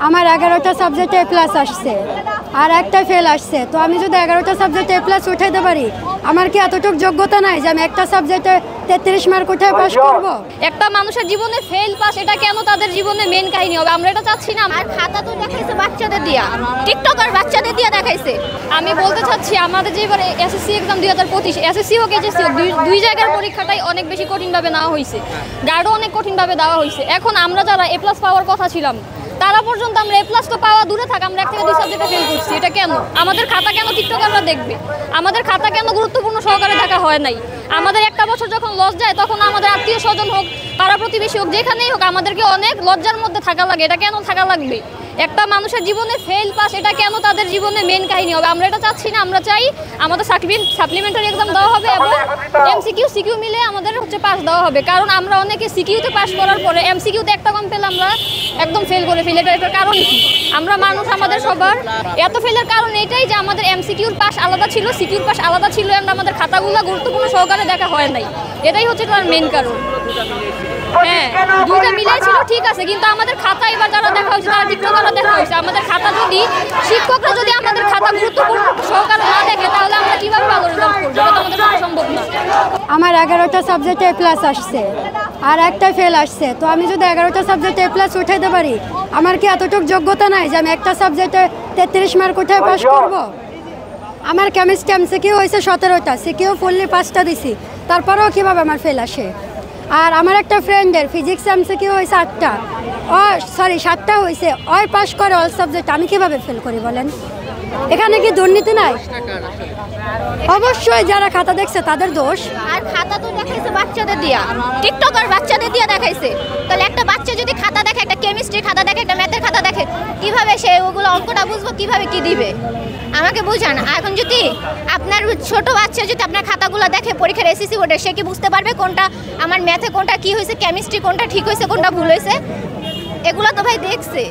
আমার 11টা সাবজেক্টে এ প্লাস আসছে আর একটা ফেল আসছে। তো আমি যদি 11টা সাবজেক্টে এ প্লাস উঠাইতে পারি, আমার কি এতটুকু যোগ্যতা নাই যে আমি একটা সাবজেক্টে 33 মার্ক উঠায় পাস করব? একটা মানুষের জীবনে ফেল পাস এটা কেন তাদের জীবনে মেন কাহিনী হবে? আমরা এটা চাচ্ছি না। আর খাতা তো দেখাইছে বাচ্চাদের দিয়া, টিকটকার বাচ্চাদের দিয়া দেখাইছে। আমি বলতে চাচ্ছি আমাদের যে এবারে এসএসসি এক্সাম 2025 এসএসসি হোক এইচএসসি হোক, দুই জায়গার পরীক্ষাটাই অনেক বেশি কঠিনভাবে নেওয়া হয়েছে, গার্ডও অনেক কঠিনভাবে দেওয়া হয়েছে। এখন আমরা যারা এ প্লাস পাওয়ার কথা ছিলাম তারা পর্যন্ত আমরা এ প্লাস তো পাওয়া দূরে থাক, আমরা 1 থেকে 2 সাবজেক্টে ফেল করছি। এটা কেন? আমাদের খাতা কেন টিকটকাররা দেখবে? আমাদের খাতা কেন গুরুত্বপূর্ণ সহকারে দেখা হয় নাই? আমাদের একটা বছর যখন লস যায় তখন আমাদের আত্মীয় স্বজন হোক, পাড়া প্রতিবেশী হোক, যেখানেই হোক আমাদেরকে অনেক লজ্জার মধ্যে থাকা লাগে। এটা কেন থাকা লাগবে? একটা মানুষের জীবনে ফেল পাস এটা কেন তাদের জীবনে মেন কাহিনী হবে? আমরা এটা চাচ্ছি না। আমরা চাই আমাদের সাপ্লিমেন্টারি এক্সাম দেওয়া হবে এবং এমসিকিউ সিকিউ মিলে আমাদের পাস দেওয়া হবে। কারণ আমরা অনেকে সিকিউতে পাস করার পরে এমসিকিউতে একটা কম পেলে আমরা একদম ফেল করে ফেলি। এটার কারণ কি? আমরা মানুষ, আমাদের সবার এত ফেলের কারণ এটাই যে আমাদের এমসিকিউর পাস আলাদা ছিল, সিকিউর পাস আলাদা ছিল, এবং আমাদের খাতাগুলো গুরুত্বপূর্ণ সহকারে দেখা হয় নাই। এটাই হচ্ছে তার মেন কারণ। হ্যাঁ, দুইটা মিলাই ছিল ঠিক আছে, কিন্তু আমাদের খাতা এবার যারা দেখা হয়েছে তারা টিকটকাররা দেখা হয়েছে। আমাদের খাতা যদি শিক্ষকরা যদি আমাদের খাতা গুরুত্বপূর্ণ সহকারে না দেখে তাহলে আমরা কিভাবে ভালো রেজাল্ট করবো? এটা তো আমাদের সম্ভব না। আমার 11টা সাবজেক্টে এ প্লাস আসছে আর একটা ফেল আসছে। তো আমি যদি 11টা সাবজেক্টে এ প্লাস উঠাইতে পারি, আমার কি এতটুকু যোগ্যতা নাই যে আমি একটা সাবজেক্টে 33 মার্ক উঠায় পাস করব? আমার কেমিস্ট্রি এমসিকিউ হয়েছে 17টা, সিকিউ ফুললি 5টা দিছি, তারপরেও কীভাবে আমার ফেল আসে? আর আমার একটা ফ্রেন্ডের ফিজিক্স এমসিকিউ হয়েছে 8টা, 7টা হয়েছে, ওই পাস করে অল সাবজেক্ট, আমি কীভাবে ফেল করি বলেন? এখানে কি দুর্নীতি নাই? অবশ্যই যারা খাতা দেখছে তাদের দোষ। আর খাতা তো দেখাইছে বাচ্চাদের দিয়া, টিকটকার বাচ্চাদের দিয়া দেখাইছে। তাহলে একটা বাচ্চা যদি খাতা দেখে, একটা কেমিস্ট্রির খাতা দেখে, একটা ম্যাথের খাতা দেখে, কিভাবে সে ওগুলো অঙ্কটা বুঝবো, কিভাবে কি দিবে? আমাকে বুঝান। এখন যদি আপনার ছোট বাচ্চা যদি আপনার খাতাগুলো দেখে পরীক্ষার এসএসসি বোর্ডে, সে কি বুঝতে পারবে কোনটা আমার ম্যাথে কোনটা কি হয়েছে, কেমিস্ট্রি কোনটা ঠিক হয়েছে, কোনটা ভুল হয়েছে? এগুলো তো ভাই দেখছে।